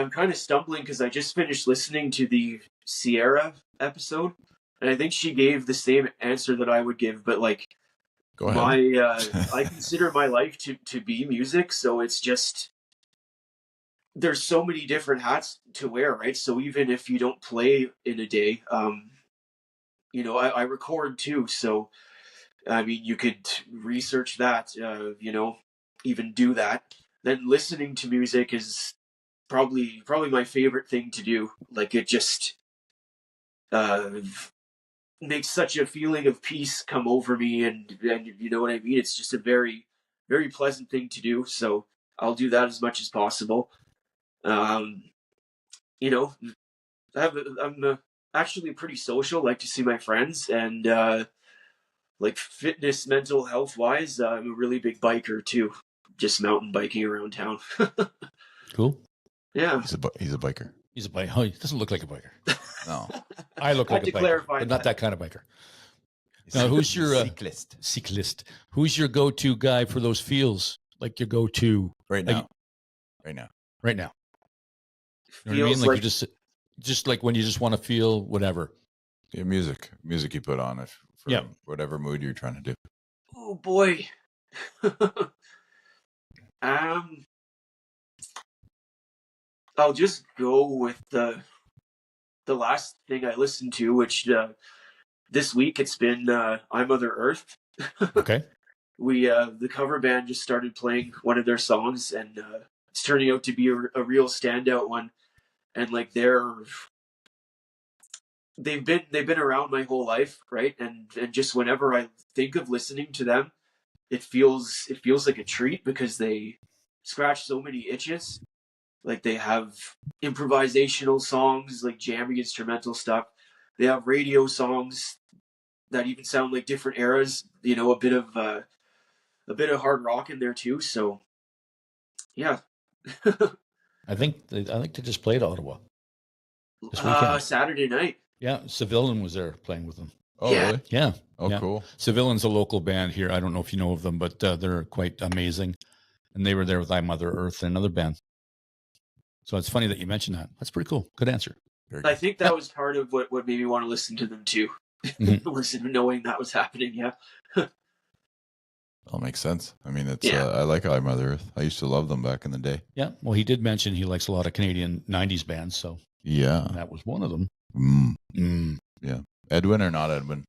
kind of stumbling, because I just finished listening to the Sierra episode, and I think she gave the same answer that I would give, but like, go ahead. I consider my life to be music, so it's just, there's so many different hats to wear, right? So even if you don't play in a day, I record too, so I mean, you could research that, even do that. Then listening to music is probably my favorite thing to do. Like, it just makes such a feeling of peace come over me, and you know what I mean? It's just a very, very pleasant thing to do. So I'll do that as much as possible. I'm actually pretty social, like to see my friends, and like fitness, mental health wise, I'm a really big biker too. Just mountain biking around town. Cool. Yeah. He's a biker. He's a biker. Oh, he doesn't look like a biker. No. I look like a biker, but not that kind of biker. Now, who's your cyclist? Who's your go-to guy for those feels? Like your go-to right now. You know what I mean? Like you just like when you just want to feel whatever. Yeah, music you put on for whatever mood you're trying to do. Oh boy. I'll just go with the last thing I listened to, which this week it's been I Mother Earth. Okay. We the cover band just started playing one of their songs, and it's turning out to be a real standout one. And like they've been around my whole life, right? And just whenever I think of listening to them, it feels like a treat, because they scratch so many itches. Like, they have improvisational songs, like jammy instrumental stuff. They have radio songs that even sound like different eras. A bit of hard rock in there too. So, yeah. I think they just played Ottawa this weekend. Saturday night. Yeah, Civilian was there playing with them. Oh, yeah. Really? Yeah. Oh, yeah. Cool. Civilian's a local band here. I don't know if you know of them, but they're quite amazing. And they were there with I Mother Earth and another band. So it's funny that you mentioned that. That's pretty cool. Good answer. I think that was part of what made me want to listen to them too. Mm-hmm. Listen, knowing that was happening. Yeah. All makes sense. I mean, it's I like I Mother Earth. I used to love them back in the day. Yeah. Well, he did mention he likes a lot of Canadian 90s bands. So yeah, that was one of them. Yeah. Edwin or not Edwin?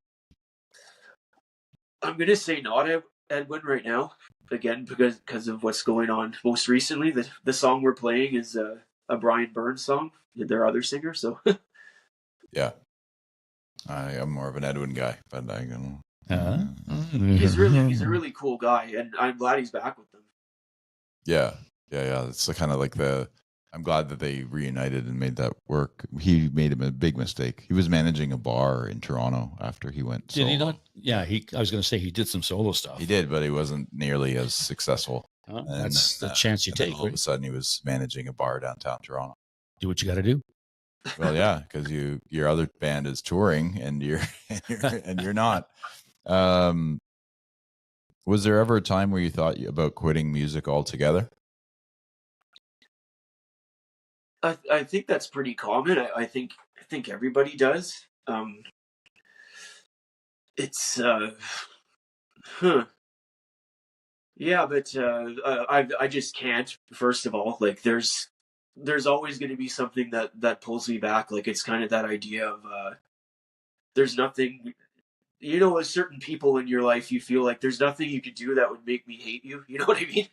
I'm going to say not Edwin right now. Again, because of what's going on most recently. The song we're playing is a Brian Burns song. Their other singer. So yeah. I am more of an Edwin guy, but I don't know. He's a really cool guy, and I'm glad he's back with them. Yeah. It's kind of like I'm glad that they reunited and made that work. He made a big mistake. He was managing a bar in Toronto after he went solo. Did he not? Yeah, I was going to say he did some solo stuff. He did, but he wasn't nearly as successful. That's the chance you take. All of a sudden, he was managing a bar downtown Toronto. Do what you got to do. Well, yeah, because your other band is touring and you're not. Was there ever a time where you thought about quitting music altogether? I think that's pretty common. I think everybody does. It's yeah, but I just can't. First of all, like there's always going to be something that pulls me back. Like it's kind of that idea of there's nothing. With certain people in your life, you feel like there's nothing you could do that would make me hate you. You know what I mean?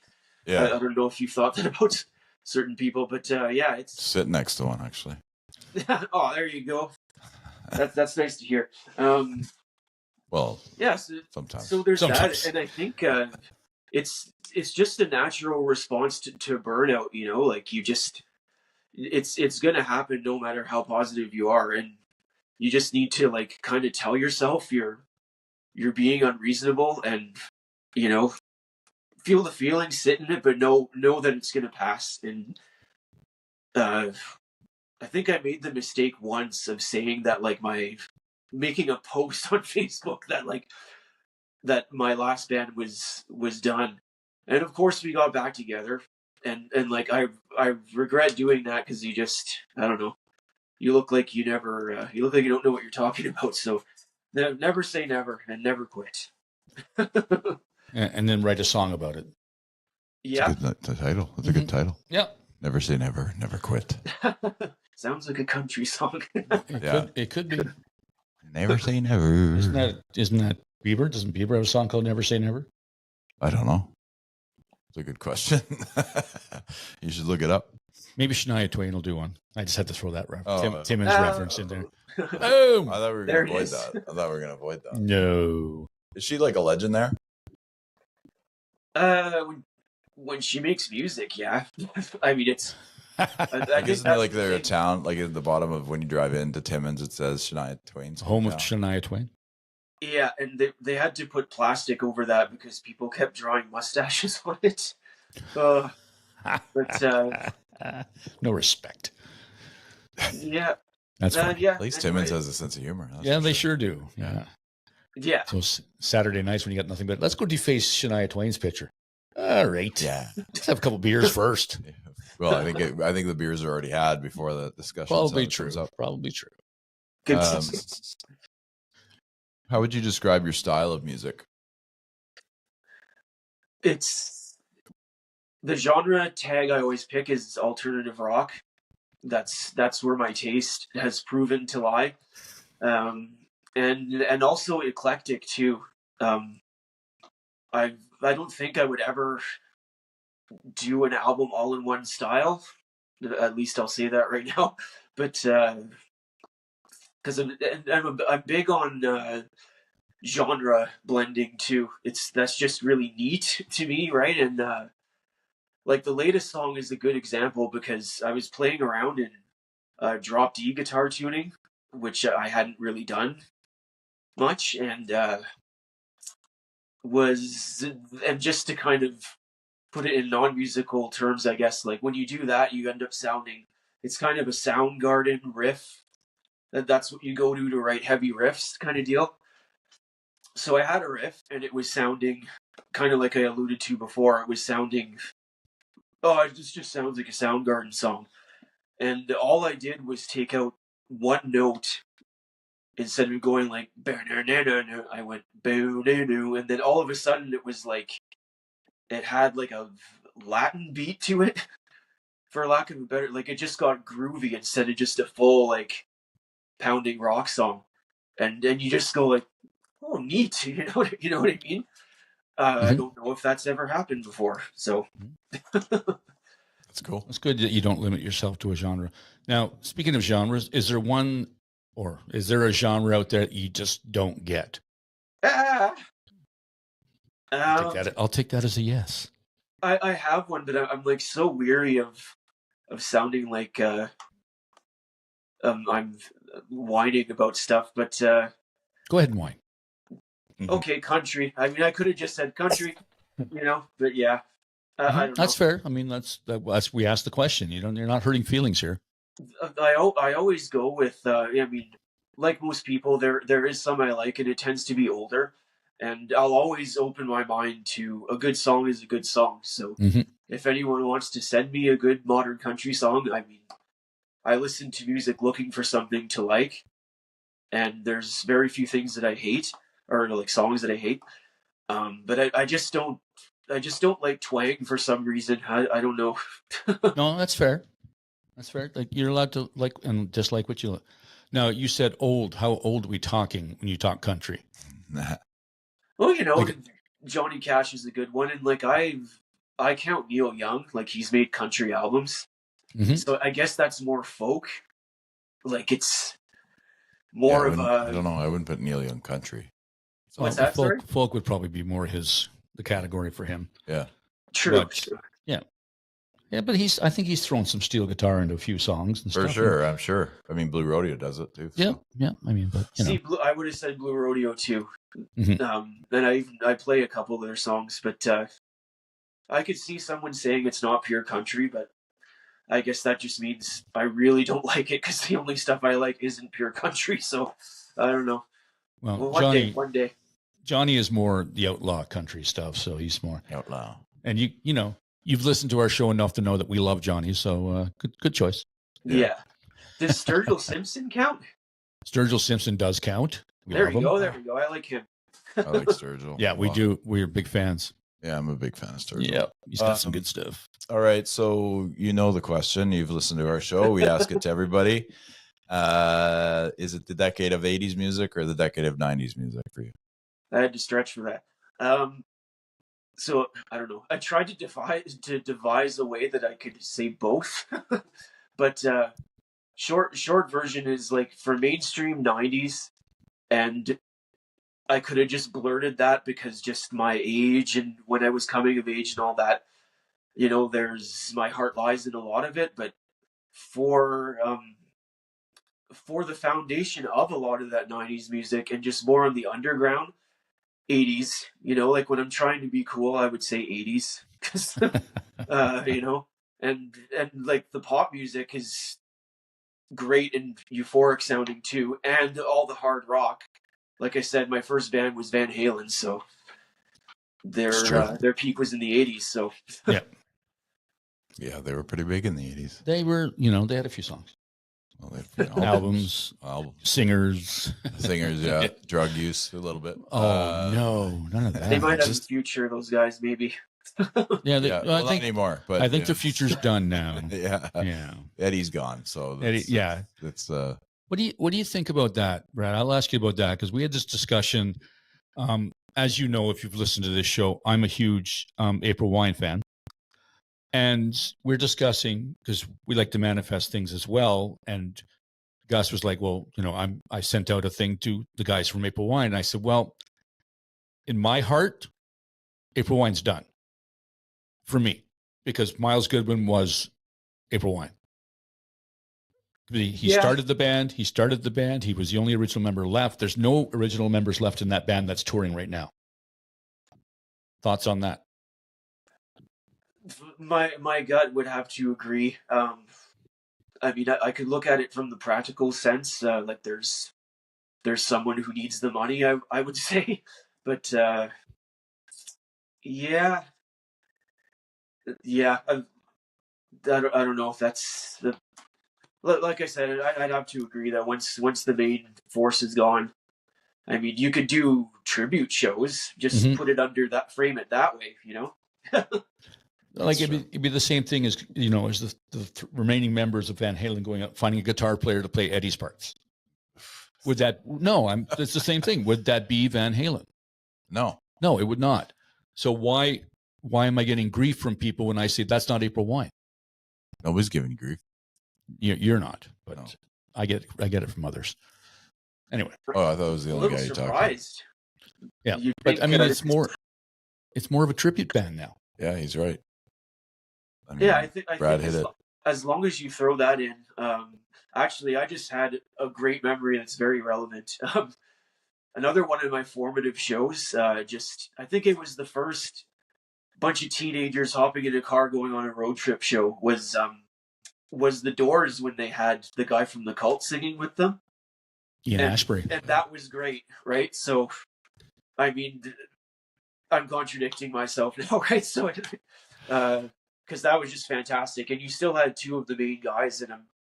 Yeah. I don't know if you've thought that about certain people, but yeah, it's sit next to one actually. Oh, there you go. That's nice to hear. Well, yeah. Sometimes. So there's that, and I think it's just a natural response to burnout. Like you just it's gonna happen no matter how positive you are, and you just need to like kind of tell yourself you're being unreasonable, and feel the feeling, sit in it, but know that it's gonna pass. And I think I made the mistake once of saying that, like, making a post on Facebook that my last band was done, and of course we got back together, and like I regret doing that because you just, I don't know, you look like you never you look like you don't know what you're talking about. So never say never and never quit. And then write a song about it. Yeah, that's a good title. That's a good title. Yeah. Never say never, never quit. Sounds like a country song. It could be. Never say never. Isn't that Bieber? Doesn't Bieber have a song called Never Say Never? I don't know. It's a good question. You should look it up. Maybe Shania Twain will do one. I just had to throw that Timmons reference in there. Boom! I thought we were going to avoid that. No. Is she like a legend there? When she makes music, yeah. I mean, it's. I guess like they're a town, like at the bottom of when you drive into Timmins, it says Shania Twain's home of Shania Twain. Yeah, and they had to put plastic over that because people kept drawing mustaches on it. But no respect. Yeah, that's fine. Yeah. At least Timmins has a sense of humor. They sure do. Yeah. Yeah. So Saturday nights when you got nothing but let's go deface Shania Twain's picture. All right. Yeah. Let's have a couple beers first. Yeah. Well, I think the beers are already had before the discussion. Probably true. Probably true. How would you describe your style of music? It's the genre tag I always pick is alternative rock. That's where my taste has proven to lie, and also eclectic too. I don't think I would ever do an album all in one style. At least I'll say that right now. But because I'm big on genre blending too. That's just really neat to me, right? And like the latest song is a good example because I was playing around in drop D guitar tuning, which I hadn't really done much, and just to kind of put it in non-musical terms, I guess, like when you do that, you end up sounding, it's kind of a Soundgarden riff. That's what you go to write heavy riffs kind of deal. So I had a riff and it was sounding kind of like I alluded to before. It was sounding, it just sounds like a Soundgarden song. And all I did was take out one note, instead of going like, I went, and then all of a sudden it was like, it had like a Latin beat to it, for lack of a better, like it just got groovy instead of just a full like pounding rock song. And you just go like, oh, neat. You know what I mean? I don't know if that's ever happened before. So that's cool. It's good that you don't limit yourself to a genre. Now, speaking of genres, is there a genre out there that you just don't get? I'll take that as a yes. I have one, but I'm like so weary of sounding like I'm whining about stuff. But go ahead and whine. Okay, country. I mean, I could have just said country, but yeah, I don't know. That's fair. I mean, that's we asked the question. You're not hurting feelings here. I always go with. I mean, like most people, there is some I like, and it tends to be older. And I'll always open my mind to a good song is a good song. So if anyone wants to send me a good modern country song, I mean, I listen to music looking for something to like, and there's very few things that I hate, or like songs that I hate. But I just don't like twang for some reason. I don't know. No, that's fair. That's fair. Like you're allowed to like and just like what you. Now you said old. How old are we talking when you talk country? Well, like, Johnny Cash is a good one, and like I count Neil Young, like he's made country albums, so I guess that's more folk. Like it's more of a. I don't know. I wouldn't put Neil Young country. So what's that? Folk would probably be more the category for him. Yeah, true. Yeah, but I think he's thrown some steel guitar into a few songs and for stuff. Sure, I'm sure. I mean, Blue Rodeo does it too. So. Yeah. I mean, but I would have said Blue Rodeo too. And I play a couple of their songs, but I could see someone saying it's not pure country, but I guess that just means I really don't like it because the only stuff I like isn't pure country. So I don't know. Well, one day. Johnny is more the outlaw country stuff, so he's more outlaw. And you've listened to our show enough to know that we love Johnny, so good choice. Yeah. Does Sturgill Simpson count? Sturgill Simpson does count. There we go. I like him. I like Sturgill. Yeah, we do. We're big fans. Yeah, I'm a big fan of Sturgill. Yeah, he's got some good stuff. All right, so you know the question. You've listened to our show. We ask it to everybody. Is it the decade of 80s music or the decade of 90s music for you? I had to stretch for that. So I don't know. I tried to devise a way that I could say both, but short version is like for mainstream 90s, and I could have just blurted that because just my age and when I was coming of age and all that, there's my heart lies in a lot of it. But for the foundation of a lot of that 90s music and just more on the underground 80s, like when I'm trying to be cool, I would say 80s, because, and like the pop music is great and euphoric sounding too. And all the hard rock, like I said, my first band was Van Halen. So their peak was in the 80s. So yeah, they were pretty big in the 80s. They were, they had a few songs. Well, albums, singers, yeah, drug use a little bit. Oh no, none of that. They might have a future, those guys, maybe. I think not anymore. But I think the future's done now. yeah. Eddie's gone, so That's What do you think about that, Brad? I'll ask you about that because we had this discussion. As you know, if you've listened to this show, I'm a huge April Wine fan. And we're discussing, because we like to manifest things as well. And Gus was like, well, I sent out a thing to the guys from April Wine. And I said, well, in my heart, April Wine's done for me, because Miles Goodwin was April Wine. He started the band. He was the only original member left. There's no original members left in that band that's touring right now. Thoughts on that? My gut would have to agree. I mean, I could look at it from the practical sense. Like there's someone who needs the money, I would say. But yeah. I don't know if that's like I said, I'd have to agree that once the main force is gone, I mean, you could do tribute shows, just put it under that, frame it that way, you know? Like it'd be the same thing as, you know, as the remaining members of Van Halen going out, finding a guitar player to play Eddie's parts. Would that, no, it's the same thing. Would that be Van Halen? No, it would not. So why am I getting grief from people when I say that's not April Wine? Nobody's giving you grief. You're not, but no. I get it from others. Anyway. Oh, I thought it was the only guy you talked to. Yeah, but I mean, it's more of a tribute band now. Yeah, he's right. I mean, I think hit it. As long as you throw that in, actually, I just had a great memory that's very relevant. Another one of my formative shows, I think it was the first bunch of teenagers hopping in a car going on a road trip show, was the Doors, when they had the guy from The Cult singing with them. Ian Ashbury. And that was great, right? So, I mean, I'm contradicting myself now, right? So, because that was just fantastic. And you still had two of the main guys, and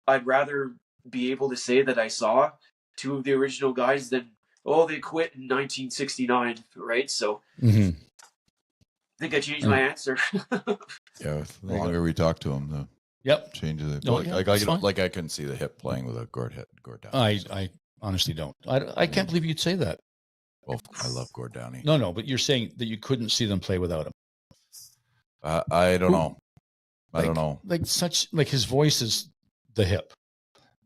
I'd rather be able to say that I saw two of the original guys than, they quit in 1969, right? So, I think I changed my answer. Yeah, the longer we talk to him, the changes it. Like I couldn't see the hip playing with a Gord down. I honestly don't. I can't believe you'd say that. Well, I love Gord Downey. No, but you're saying that you couldn't see them play without him. I don't know. I don't know. Like his voice is the hip.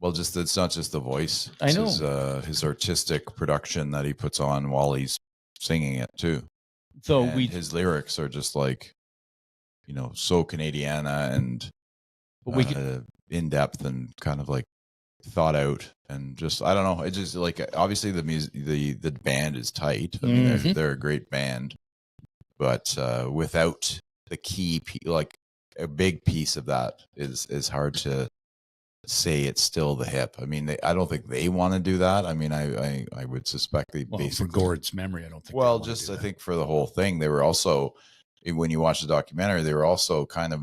Well, it's not just the voice. I know. His artistic production that he puts on while he's singing it too. So his lyrics are just like, you know, so Canadiana and in depth and kind of like thought out, and just, I don't know. It's just like, obviously the music, the band is tight. I mean, they're a great band, but without the key, like a big piece of that is hard to say it's still the hip. I mean, I don't think they want to do that. I mean, I would suspect they basically, for Gord's memory, I don't think. Well, just I think for the whole thing, they were also, when you watch the documentary, they were also kind of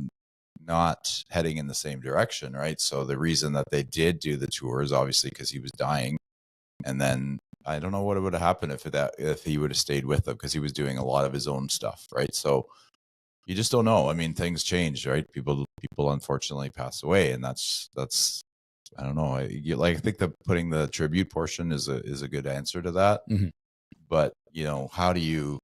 not heading in the same direction, right? So the reason that they did do the tour is obviously because he was dying, and then I don't know what would have happened if he would have stayed with them, because he was doing a lot of his own stuff, right? So you just don't know. I mean, things change, right? People unfortunately pass away, and that's I don't know. I think that putting the tribute portion is a good answer to that. But you know, how do you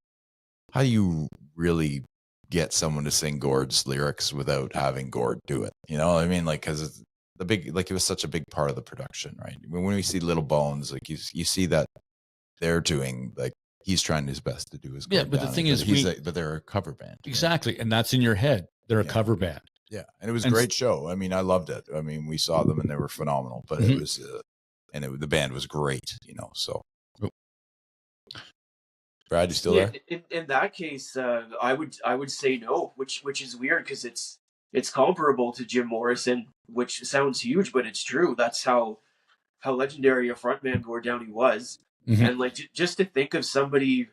really get someone to sing Gord's lyrics without having Gord do it? You know what I mean? Like, because it's it was such a big part of the production, right? When we see Little Bones, like you see that they're doing, like, he's trying his best to do his Gord. Yeah, but the thing is, but they're a cover band. Exactly, right? And that's in your head. They're a cover band. Yeah, and it was a great show. I mean, I loved it. I mean, we saw them and they were phenomenal. But it was, the band was great. You know, so. Brad, you still there? In that case, I would say no, which is weird, because it's comparable to Jim Morrison, which sounds huge, but it's true. That's how legendary a frontman Gord Downey was. And like, just to think of somebody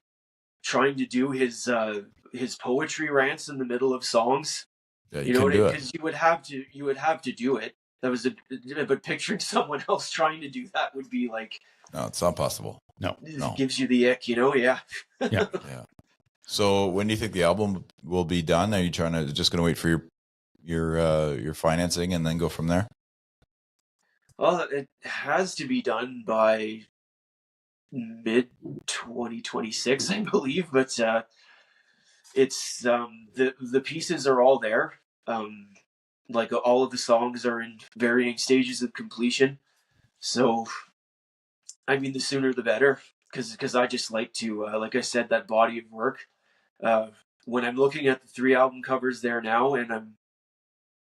trying to do his poetry rants in the middle of songs, you know, because you would have to do it. That was but picturing someone else trying to do that would be like, no, it's not possible. No. It gives you the ick, you know? Yeah. Yeah. So when do you think the album will be done? Are you just going to wait for your financing and then go from there? Well, it has to be done by mid 2026, I believe. But it's the pieces are all there. Like, all of the songs are in varying stages of completion. So, I mean, the sooner the better, because I just like to, like I said, that body of work. When I'm looking at the 3 album covers there now, and I'm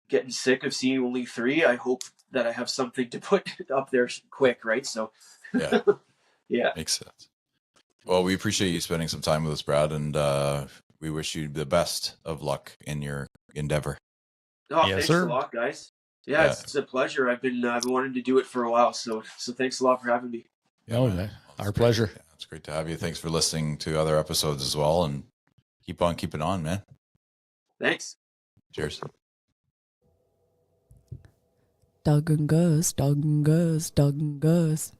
getting sick of seeing only 3, I hope that I have something to put up there quick, right? So, yeah, yeah, makes sense. Well, we appreciate you spending some time with us, Brad, and we wish you the best of luck in your endeavor. Oh, yes, thanks a lot, guys. Yeah, it's a pleasure. I've been wanting to do it for a while, so thanks a lot for having me. Yeah, our pleasure. Yeah, it's great to have you. Thanks for listening to other episodes as well, and keep on keeping on, man. Thanks. Cheers. Dawg and Gus, Dawg and Gus, Dawg and Gus.